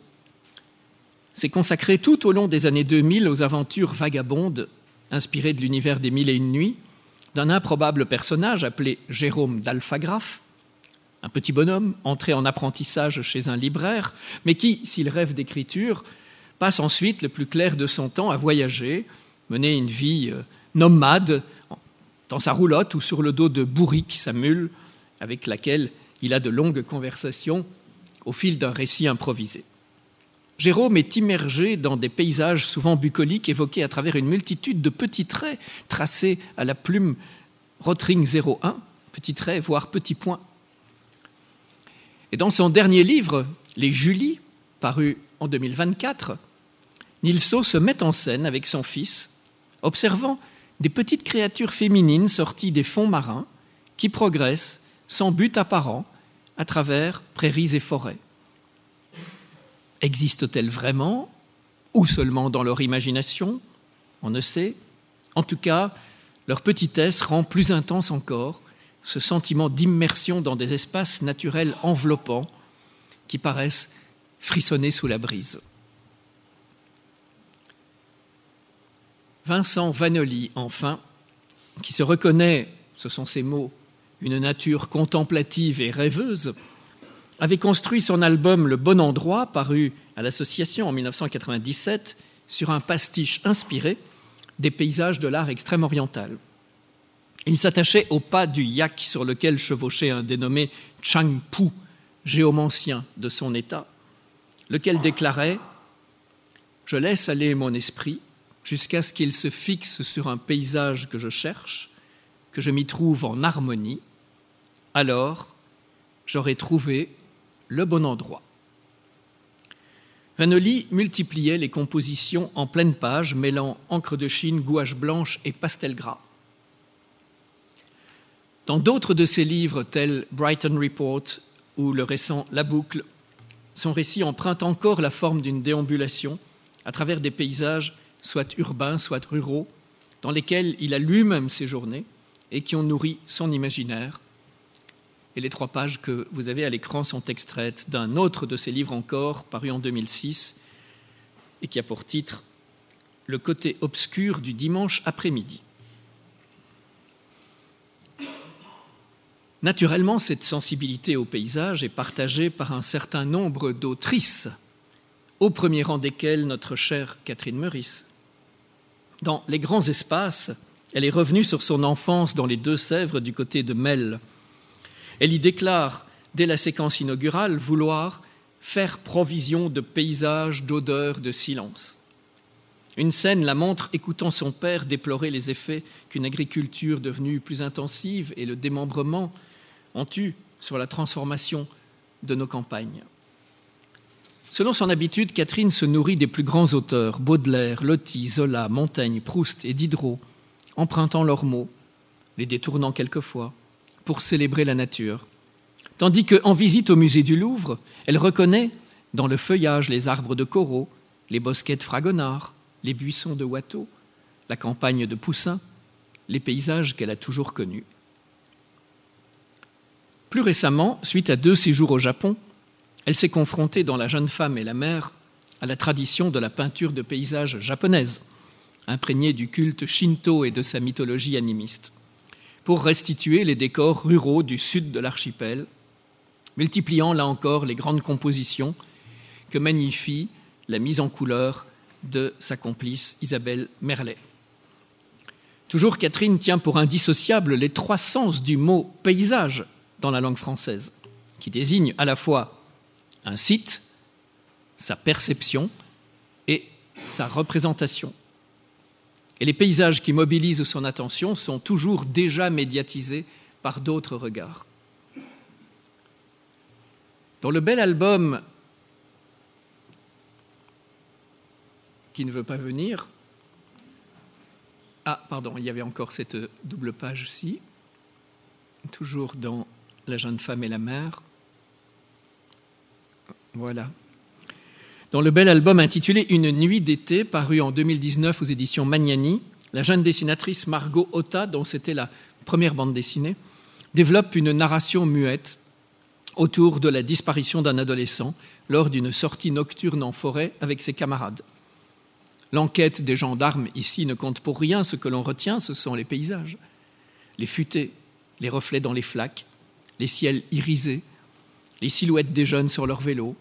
S2: s'est consacré tout au long des années 2000 aux aventures vagabondes inspirées de l'univers des Mille et une nuits d'un improbable personnage appelé Jérôme d'Alphagraphe, un petit bonhomme entré en apprentissage chez un libraire, mais qui, s'il rêve d'écriture, passe ensuite le plus clair de son temps à voyager, mener une vie nomade dans sa roulotte ou sur le dos de Bourrique, sa mule, avec laquelle il a de longues conversations au fil d'un récit improvisé. Jérôme est immergé dans des paysages souvent bucoliques évoqués à travers une multitude de petits traits tracés à la plume Rotring 01, petits traits, voire petits points. Et dans son dernier livre, Les Julies, paru en 2024, Nilso se met en scène avec son fils, observant des petites créatures féminines sorties des fonds marins qui progressent sans but apparent à travers prairies et forêts. Existent-elles vraiment ou seulement dans leur imagination? On ne sait. En tout cas, leur petitesse rend plus intense encore ce sentiment d'immersion dans des espaces naturels enveloppants qui paraissent frissonner sous la brise. Vincent Vanoli, enfin, qui se reconnaît, ce sont ses mots, une nature contemplative et rêveuse, avait construit son album Le Bon Endroit, paru à l'Association en 1997, sur un pastiche inspiré des paysages de l'art extrême-oriental. Il s'attachait au pas du yak sur lequel chevauchait un dénommé Chang Pu, géomancien de son état, lequel déclarait « Je laisse aller mon esprit jusqu'à ce qu'il se fixe sur un paysage que je cherche, que je m'y trouve en harmonie, alors j'aurai trouvé le bon endroit. » Vanoli multipliait les compositions en pleine page, mêlant encre de Chine, gouache blanche et pastel gras. Dans d'autres de ses livres, tels Brighton Report ou le récent La Boucle, son récit emprunte encore la forme d'une déambulation à travers des paysages soit urbains, soit ruraux, dans lesquels il a lui-même séjourné et qui ont nourri son imaginaire. Et les 3 pages que vous avez à l'écran sont extraites d'un autre de ses livres encore, paru en 2006, et qui a pour titre « Le côté obscur du dimanche après-midi ». Naturellement, cette sensibilité au paysage est partagée par un certain nombre d'autrices, au premier rang desquelles notre chère Catherine Meurice. Dans Les Grands Espaces, elle est revenue sur son enfance dans les Deux-Sèvres du côté de Melle. Elle y déclare, dès la séquence inaugurale, vouloir faire provision de paysages, d'odeurs, de silence. Une scène la montre écoutant son père déplorer les effets qu'une agriculture devenue plus intensive et le démembrement ont eu sur la transformation de nos campagnes. Selon son habitude, Catherine se nourrit des plus grands auteurs, Baudelaire, Loti, Zola, Montaigne, Proust et Diderot, empruntant leurs mots, les détournant quelquefois, pour célébrer la nature. Tandis qu'en visite au musée du Louvre, elle reconnaît dans le feuillage les arbres de Corot, les bosquets de Fragonard, les buissons de Watteau, la campagne de Poussin, les paysages qu'elle a toujours connus. Plus récemment, suite à 2 séjours au Japon, elle s'est confrontée dans La jeune femme et la mer à la tradition de la peinture de paysages japonaise, imprégnée du culte shinto et de sa mythologie animiste, pour restituer les décors ruraux du sud de l'archipel, multipliant là encore les grandes compositions que magnifie la mise en couleur de sa complice Isabelle Merlet. Toujours, Catherine tient pour indissociables les 3 sens du mot « paysage » dans la langue française, qui désigne à la fois un site, sa perception et sa représentation. Et les paysages qui mobilisent son attention sont toujours déjà médiatisés par d'autres regards. Dans le bel album qui ne veut pas venir, il y avait encore cette double page-ci, toujours dans La jeune femme et la mer. Voilà. Dans le bel album intitulé Une nuit d'été, paru en 2019 aux éditions Magnani, la jeune dessinatrice Margot Otta, dont c'était la première bande dessinée, développe une narration muette autour de la disparition d'un adolescent lors d'une sortie nocturne en forêt avec ses camarades. L'enquête des gendarmes ici ne compte pour rien, ce que l'on retient, ce sont les paysages, les futaies, les reflets dans les flaques, les ciels irisés, les silhouettes des jeunes sur leurs vélos,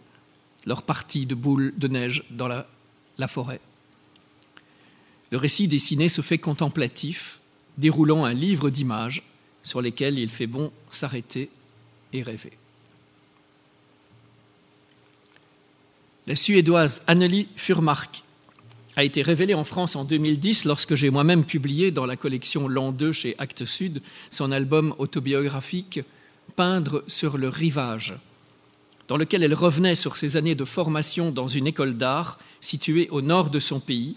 S2: leurs parties de boules de neige dans la forêt. Le récit dessiné se fait contemplatif, déroulant un livre d'images sur lesquelles il fait bon s'arrêter et rêver. La Suédoise Anneli Furmark a été révélée en France en 2010 lorsque j'ai moi-même publié dans la collection L'An 2 chez Actes Sud son album autobiographique « Peindre sur le rivage », dans lequel elle revenait sur ses années de formation dans une école d'art située au nord de son pays,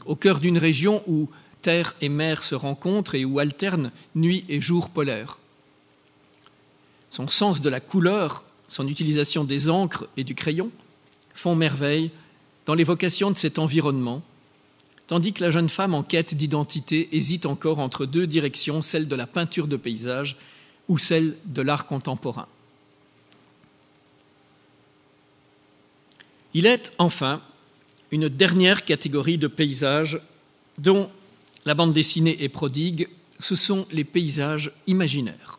S2: au cœur d'une région où terre et mer se rencontrent et où alternent nuit et jour polaires. Son sens de la couleur, son utilisation des encres et du crayon font merveille dans l'évocation de cet environnement, tandis que la jeune femme en quête d'identité hésite encore entre deux directions, celle de la peinture de paysage ou celle de l'art contemporain. Il est enfin une dernière catégorie de paysages dont la bande dessinée est prodigue, ce sont les paysages imaginaires.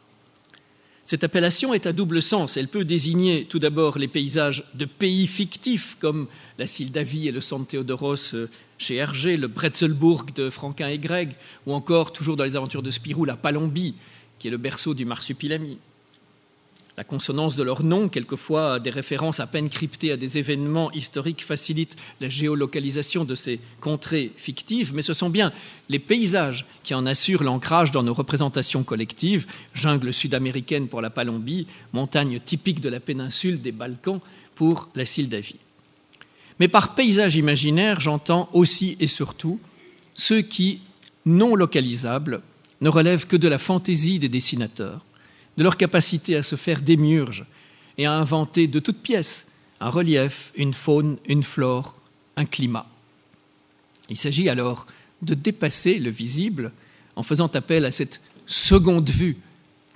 S2: Cette appellation est à double sens. Elle peut désigner tout d'abord les paysages de pays fictifs comme la Sildavie et le San Theodoros chez Hergé, le Bretzelburg de Franquin et Gregg, ou encore, toujours dans les aventures de Spirou, la Palombie, qui est le berceau du marsupilami. La consonance de leur nom, quelquefois des références à peine cryptées à des événements historiques, facilite la géolocalisation de ces contrées fictives, mais ce sont bien les paysages qui en assurent l'ancrage dans nos représentations collectives, jungle sud-américaine pour la Palombie, montagne typique de la péninsule des Balkans pour la Sildavie. Mais par paysage imaginaire, j'entends aussi et surtout ceux qui, non localisables, ne relèvent que de la fantaisie des dessinateurs, de leur capacité à se faire démiurge et à inventer de toutes pièces un relief, une faune, une flore, un climat. Il s'agit alors de dépasser le visible en faisant appel à cette seconde vue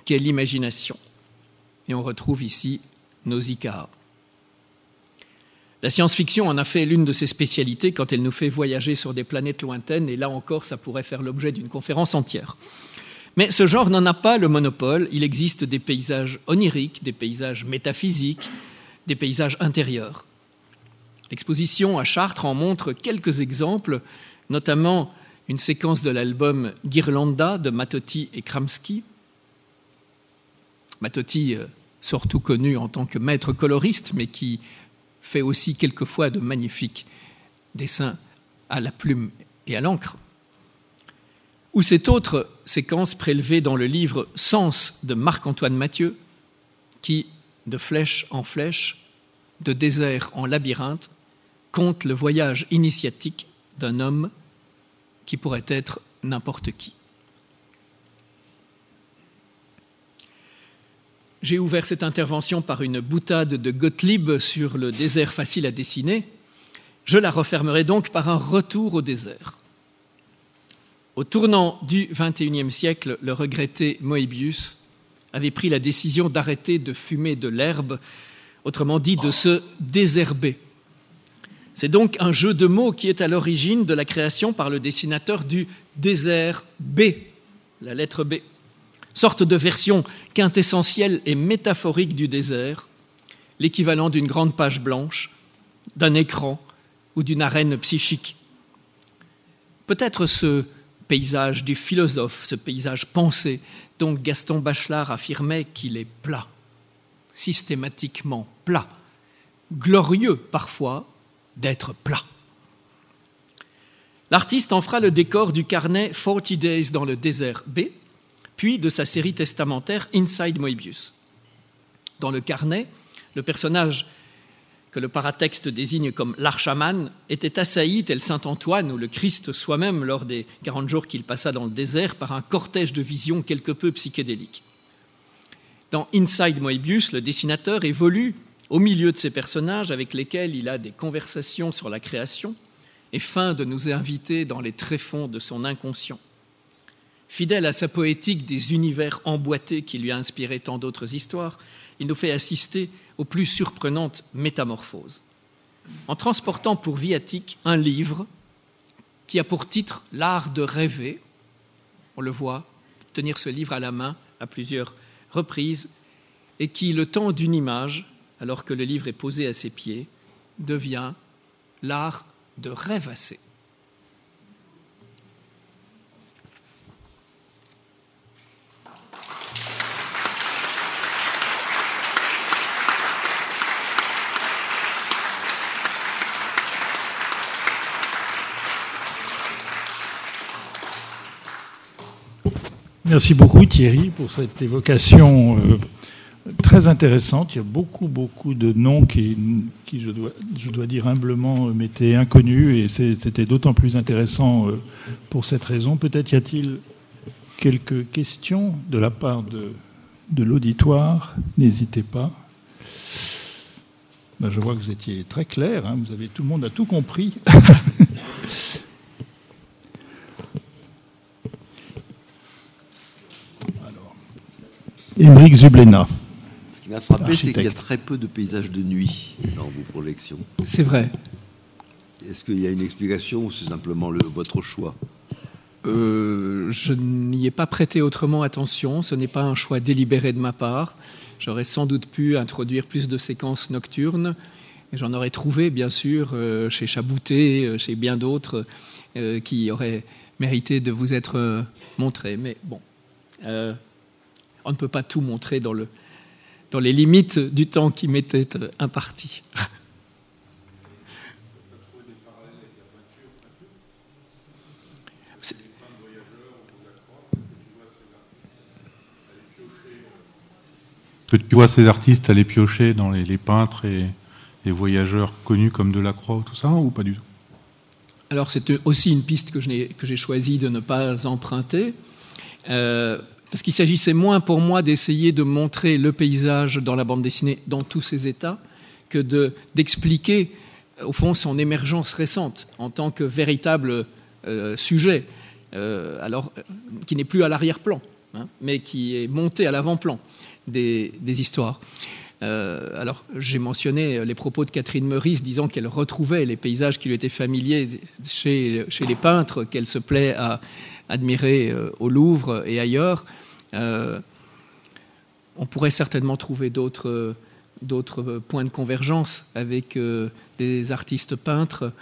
S2: qu'est l'imagination. Et on retrouve ici Nausicaa. La science-fiction en a fait l'une de ses spécialités quand elle nous fait voyager sur des planètes lointaines, et là encore, ça pourrait faire l'objet d'une conférence entière. Mais ce genre n'en a pas le monopole. Il existe des paysages oniriques, des paysages métaphysiques, des paysages intérieurs. L'exposition à Chartres en montre quelques exemples, notamment une séquence de l'album Ghirlanda de Mattotti et Kramski. Mattotti, surtout connu en tant que maître coloriste, mais qui fait aussi quelquefois de magnifiques dessins à la plume et à l'encre. Ou cette autre séquence prélevée dans le livre Sens de Marc-Antoine Mathieu, qui, de flèche en flèche, de désert en labyrinthe, conte le voyage initiatique d'un homme qui pourrait être n'importe qui. J'ai ouvert cette intervention par une boutade de Gottlieb sur le désert facile à dessiner. Je la refermerai donc par un retour au désert. Au tournant du XXIe siècle, le regretté Moebius avait pris la décision d'arrêter de fumer de l'herbe, autrement dit de se désherber. C'est donc un jeu de mots qui est à l'origine de la création par le dessinateur du désert B, la lettre B, sorte de version quintessentielle et métaphorique du désert, l'équivalent d'une grande page blanche, d'un écran ou d'une arène psychique. Peut-être ce paysage du philosophe, ce paysage pensé, dont Gaston Bachelard affirmait qu'il est plat, systématiquement plat, glorieux parfois d'être plat. L'artiste en fera le décor du carnet 40 Days dans le désert B, puis de sa série testamentaire Inside Moebius. Dans le carnet, le personnage que le paratexte désigne comme l'archaman était assailli, tel saint Antoine ou le Christ soi-même, lors des 40 jours qu'il passa dans le désert, par un cortège de visions quelque peu psychédéliques. Dans Inside Moebius, le dessinateur évolue au milieu de ces personnages avec lesquels il a des conversations sur la création et feint de nous inviter dans les tréfonds de son inconscient. Fidèle à sa poétique des univers emboîtés qui lui a inspiré tant d'autres histoires, il nous fait assister aux plus surprenantes métamorphoses. En transportant pour viatique un livre qui a pour titre « L'art de rêver », on le voit tenir ce livre à la main à plusieurs reprises, et qui, le temps d'une image, alors que le livre est posé à ses pieds, devient l'art de rêvasser.
S3: Merci beaucoup Thierry pour cette évocation très intéressante. Il y a beaucoup de noms qui je dois dire humblement, m'étaient inconnus, et c'était d'autant plus intéressant pour cette raison. Peut-être y a-t-il quelques questions de la part de l'auditoire. N'hésitez pas. Ben, je vois que vous étiez très clair, hein, tout le monde a tout compris. Alors, Émeric Zublena.
S4: Ce qui m'a frappé, c'est qu'il y a très peu de paysages de nuit dans vos projections.
S2: C'est vrai.
S4: Est-ce qu'il y a une explication ou c'est simplement votre choix ?
S2: Je n'y ai pas prêté autrement attention. Ce n'est pas un choix délibéré de ma part. J'aurais sans doute pu introduire plus de séquences nocturnes. Et j'en aurais trouvé, bien sûr, chez Chaboutet, chez bien d'autres, qui auraient mérité de vous être montrés. Mais bon, on ne peut pas tout montrer dans les limites du temps qui m'était imparti.
S5: Que tu vois ces artistes aller piocher dans les peintres et les voyageurs connus comme Delacroix, tout ça, ou pas du tout?
S2: Alors c'est aussi une piste que j'ai choisi de ne pas emprunter, parce qu'il s'agissait moins pour moi d'essayer de montrer le paysage dans la bande dessinée dans tous ses états que d'expliquer au fond son émergence récente en tant que véritable sujet, qui n'est plus à l'arrière-plan, hein, mais qui est monté à l'avant-plan des histoires. Alors, j'ai mentionné les propos de Catherine Meurice disant qu'elle retrouvait les paysages qui lui étaient familiers chez les peintres qu'elle se plaît à admirer au Louvre et ailleurs. On pourrait certainement trouver d'autres points de convergence avec des artistes peintres,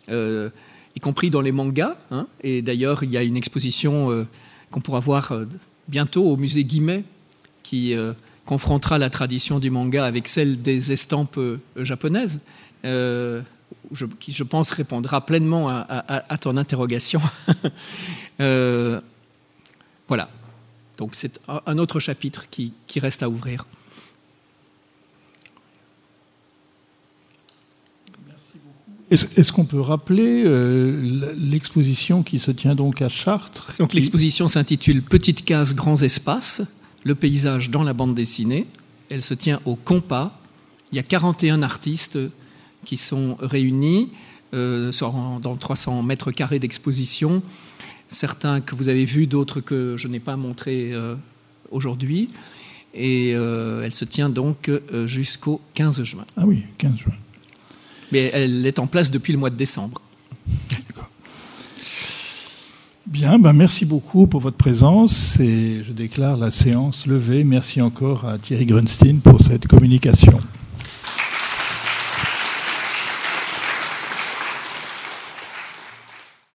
S2: y compris dans les mangas. Hein. Et d'ailleurs, il y a une exposition qu'on pourra voir bientôt au musée Guimet, qui confrontera la tradition du manga avec celle des estampes japonaises, qui, je pense, répondra pleinement à ton interrogation. Voilà. Donc c'est un autre chapitre qui reste à ouvrir.
S3: Merci beaucoup. Est-ce qu'on peut rappeler l'exposition qui se tient donc à Chartres?
S2: Donc l'exposition s'intitule « Petites cases, grands espaces ». Le paysage dans la bande dessinée. Elle se tient au Compas. Il y a 41 artistes qui sont réunis dans 300 mètres carrés d'exposition. Certains que vous avez vus, d'autres que je n'ai pas montrés aujourd'hui. Et elle se tient donc jusqu'au 15 juin.
S3: Ah oui, 15 juin.
S2: Mais elle est en place depuis le mois de décembre.
S3: D'accord. Bien, merci beaucoup pour votre présence et je déclare la séance levée. Merci encore à Thierry Grunstein pour cette communication.